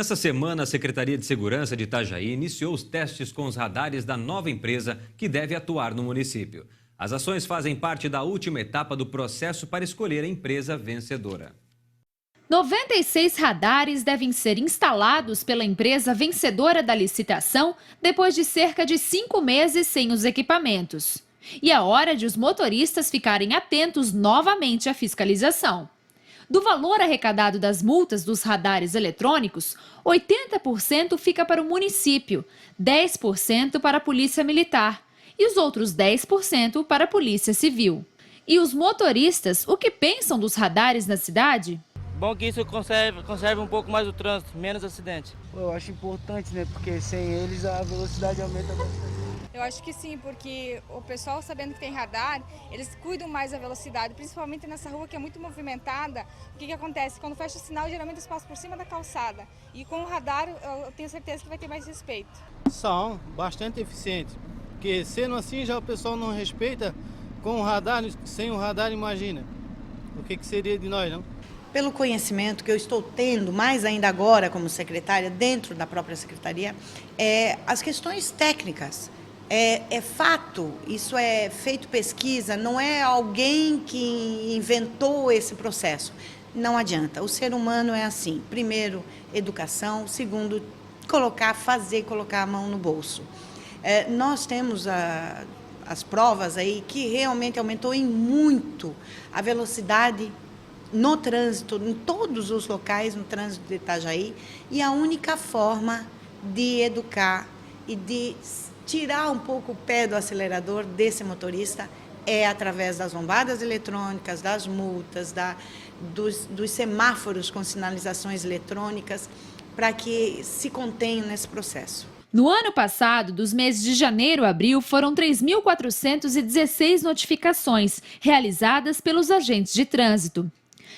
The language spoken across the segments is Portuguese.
Nessa semana, a Secretaria de Segurança de Itajaí iniciou os testes com os radares da nova empresa que deve atuar no município. As ações fazem parte da última etapa do processo para escolher a empresa vencedora. 96 radares devem ser instalados pela empresa vencedora da licitação depois de cerca de 5 meses sem os equipamentos. E é hora de os motoristas ficarem atentos novamente à fiscalização. Do valor arrecadado das multas dos radares eletrônicos, 80% fica para o município, 10% para a Polícia Militar e os outros 10% para a Polícia Civil. E os motoristas, o que pensam dos radares na cidade? Bom que isso conserve um pouco mais o trânsito, menos acidente. Eu acho importante, né? Porque sem eles a velocidade aumenta bastante. Eu acho que sim, porque o pessoal sabendo que tem radar, eles cuidam mais da velocidade, principalmente nessa rua que é muito movimentada. O que acontece? Quando fecha o sinal, geralmente eles passam por cima da calçada. E com o radar, eu tenho certeza que vai ter mais respeito. São bastante eficientes, porque sendo assim já o pessoal não respeita com o radar, sem o radar imagina. O que seria de nós, não? Pelo conhecimento que eu estou tendo, mais ainda agora como secretária, dentro da própria secretaria, as questões técnicas. É fato, isso é feito pesquisa, não é alguém que inventou esse processo. Não adianta, o ser humano é assim. Primeiro, educação. Segundo, colocar a mão no bolso. Nós temos as provas aí que realmente aumentou em muito a velocidade no trânsito, em todos os locais no trânsito de Itajaí, e a única forma de educar e de tirar um pouco o pé do acelerador desse motorista é através das lombadas eletrônicas, das multas, dos semáforos com sinalizações eletrônicas, para que se contenham nesse processo. No ano passado, dos meses de janeiro a abril, foram 3.416 notificações realizadas pelos agentes de trânsito.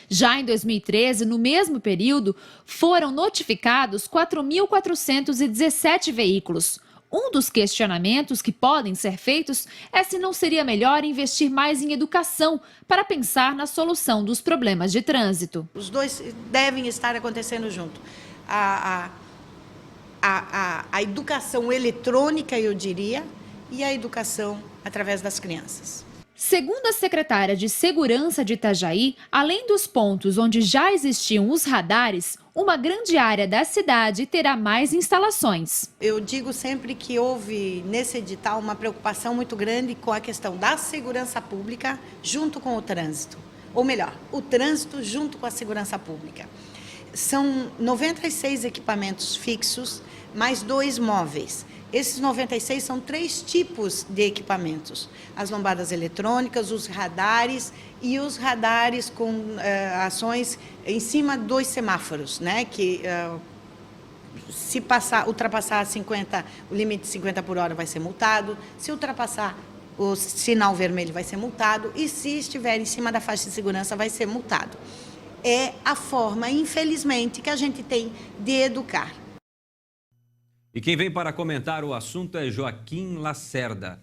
Já em 2013, no mesmo período, foram notificados 4.417 veículos. Um dos questionamentos que podem ser feitos é se não seria melhor investir mais em educação para pensar na solução dos problemas de trânsito. Os dois devem estar acontecendo junto. A educação eletrônica, eu diria, e a educação através das crianças. Segundo a secretária de Segurança de Itajaí, além dos pontos onde já existiam os radares, uma grande área da cidade terá mais instalações. Eu digo sempre que houve nesse edital uma preocupação muito grande com a questão da segurança pública junto com o trânsito. Ou melhor, o trânsito junto com a segurança pública. São 96 equipamentos fixos, mais 2 móveis. Esses 96 são 3 tipos de equipamentos. As lombadas eletrônicas, os radares e os radares com ações em cima dos semáforos, né? Que se ultrapassar o limite de 50 por hora vai ser multado, se ultrapassar o sinal vermelho vai ser multado e se estiver em cima da faixa de segurança vai ser multado. É a forma, infelizmente, que a gente tem de educar. E quem vem para comentar o assunto é Joaquim Lacerda.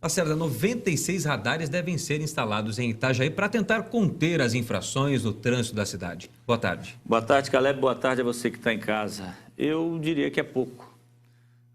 Lacerda, 96 radares devem ser instalados em Itajaí para tentar conter as infrações no trânsito da cidade. Boa tarde. Boa tarde, Caleb. Boa tarde a você que está em casa. Eu diria que é pouco.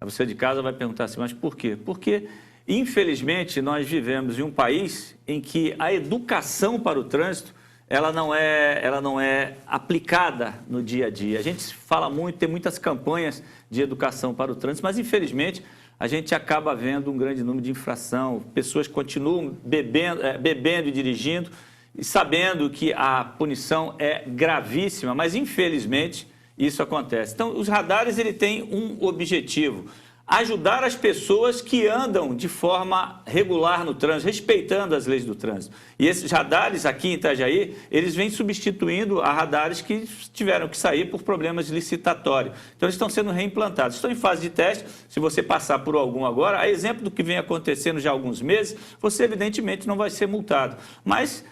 Você de casa vai perguntar assim, mas por quê? Porque, infelizmente, nós vivemos em um país em que a educação para o trânsito ela não é aplicada no dia a dia. A gente fala muito, tem muitas campanhas de educação para o trânsito, mas, infelizmente, a gente acaba vendo um grande número de infração. Pessoas continuam bebendo e dirigindo, e sabendo que a punição é gravíssima, mas, infelizmente, isso acontece. Então, os radares ele têm um objetivo: ajudar as pessoas que andam de forma regular no trânsito, respeitando as leis do trânsito. E esses radares aqui em Itajaí, eles vêm substituindo a radares que tiveram que sair por problemas licitatórios. Então, eles estão sendo reimplantados. Estão em fase de teste. Se você passar por algum agora, a exemplo do que vem acontecendo já há alguns meses, você evidentemente não vai ser multado. Mas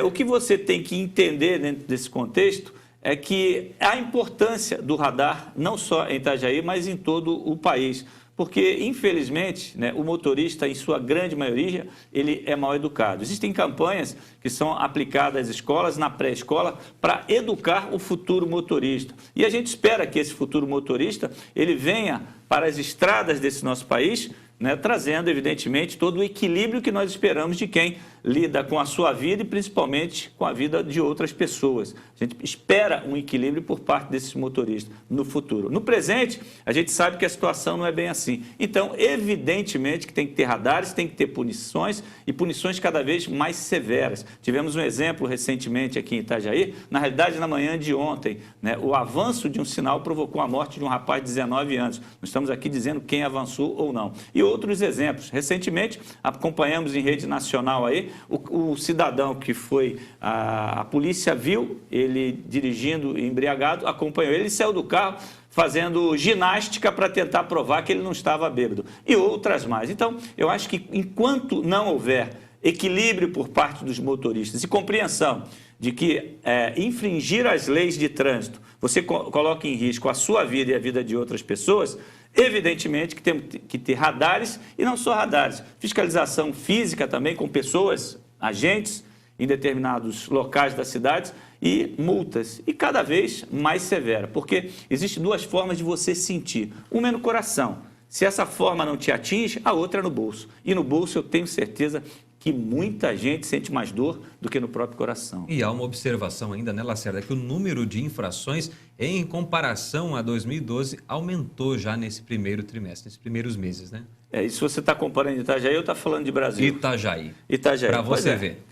o que você tem que entender dentro desse contexto é que a importância do radar, não só em Itajaí, mas em todo o país. Porque, infelizmente, né, o motorista, em sua grande maioria, ele é mal educado. Existem campanhas que são aplicadas às escolas, na pré-escola, para educar o futuro motorista. E a gente espera que esse futuro motorista ele venha para as estradas desse nosso país, né, trazendo, evidentemente, todo o equilíbrio que nós esperamos de quem lida com a sua vida e, principalmente, com a vida de outras pessoas. A gente espera um equilíbrio por parte desses motoristas no futuro. No presente, a gente sabe que a situação não é bem assim. Então, evidentemente que tem que ter radares, tem que ter punições e punições cada vez mais severas. Tivemos um exemplo recentemente aqui em Itajaí, na realidade, na manhã de ontem, né, o avanço de um sinal provocou a morte de um rapaz de 19 anos. Nós estamos aqui dizendo quem avançou ou não. E outros exemplos. Recentemente, acompanhamos em rede nacional aí, o cidadão que foi, a polícia viu ele dirigindo embriagado, acompanhou ele saiu do carro fazendo ginástica para tentar provar que ele não estava bêbado. E outras mais. Então, eu acho que enquanto não houver equilíbrio por parte dos motoristas e compreensão de que infringir as leis de trânsito, você coloca em risco a sua vida e a vida de outras pessoas, evidentemente que temos que ter radares e não só radares, fiscalização física também com pessoas, agentes em determinados locais das cidades e multas, e cada vez mais severa, porque existem duas formas de você sentir, uma é no coração, se essa forma não te atinge, a outra é no bolso, e no bolso eu tenho certeza que muita gente sente mais dor do que no próprio coração. E há uma observação ainda, né, Lacerda, que o número de infrações em comparação a 2012 aumentou já nesse primeiro trimestre, nesses primeiros meses, né? Isso você está comparando Itajaí ou está falando de Brasil? Itajaí. Para você ver.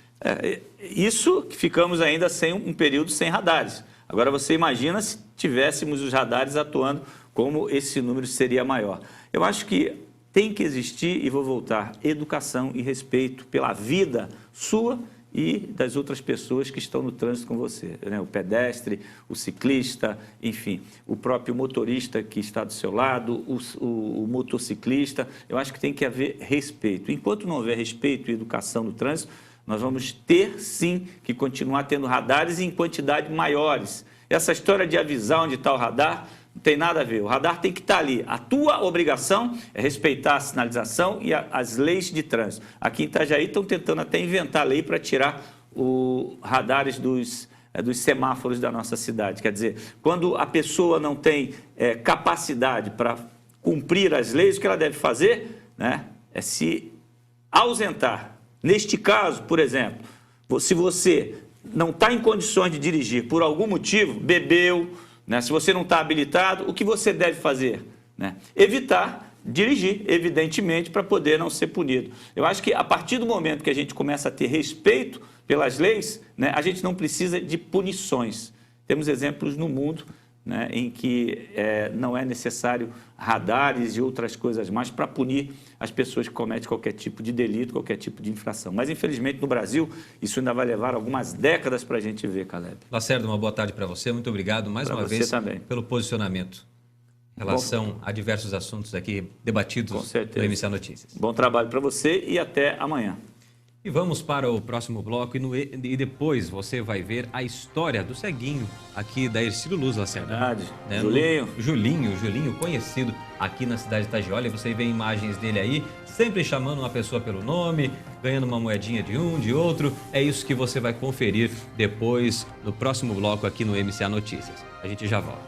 Isso que ficamos ainda sem um período sem radares. Agora você imagina se tivéssemos os radares atuando, como esse número seria maior. Eu acho que tem que existir, e vou voltar, educação e respeito pela vida sua e das outras pessoas que estão no trânsito com você, né? O pedestre, o ciclista, enfim, o próprio motorista que está do seu lado, o motociclista. Eu acho que tem que haver respeito. Enquanto não houver respeito e educação no trânsito, nós vamos ter, sim, que continuar tendo radares em quantidade maiores. Essa história de avisar onde está o radar não tem nada a ver. O radar tem que estar ali. A tua obrigação é respeitar a sinalização e as leis de trânsito. Aqui em Itajaí estão tentando até inventar lei para tirar os radares dos semáforos da nossa cidade. Quer dizer, quando a pessoa não tem capacidade para cumprir as leis, o que ela deve fazer, né, é se ausentar. Neste caso, por exemplo, se você não está em condições de dirigir por algum motivo, bebeu, né? Se você não está habilitado, o que você deve fazer? Né? Evitar dirigir, evidentemente, para poder não ser punido. Eu acho que a partir do momento que a gente começa a ter respeito pelas leis, né, a gente não precisa de punições. Temos exemplos no mundo, né, em que não é necessário radares e outras coisas mais para punir as pessoas que cometem qualquer tipo de delito, qualquer tipo de infração. Mas, infelizmente, no Brasil, isso ainda vai levar algumas décadas para a gente ver, Caleb. Lacerda, uma boa tarde para você. Muito obrigado mais uma vez também pelo posicionamento em relação a diversos assuntos aqui debatidos no MC Notícias. Bom trabalho para você e até amanhã. E vamos para o próximo bloco e depois você vai ver a história do ceguinho aqui da Hercílio Luz, Lacerda. Verdade. Né? Julinho, conhecido aqui na cidade de Itajaí. Você vê imagens dele aí, sempre chamando uma pessoa pelo nome, ganhando uma moedinha de um, de outro. É isso que você vai conferir depois no próximo bloco aqui no MCA Notícias. A gente já volta.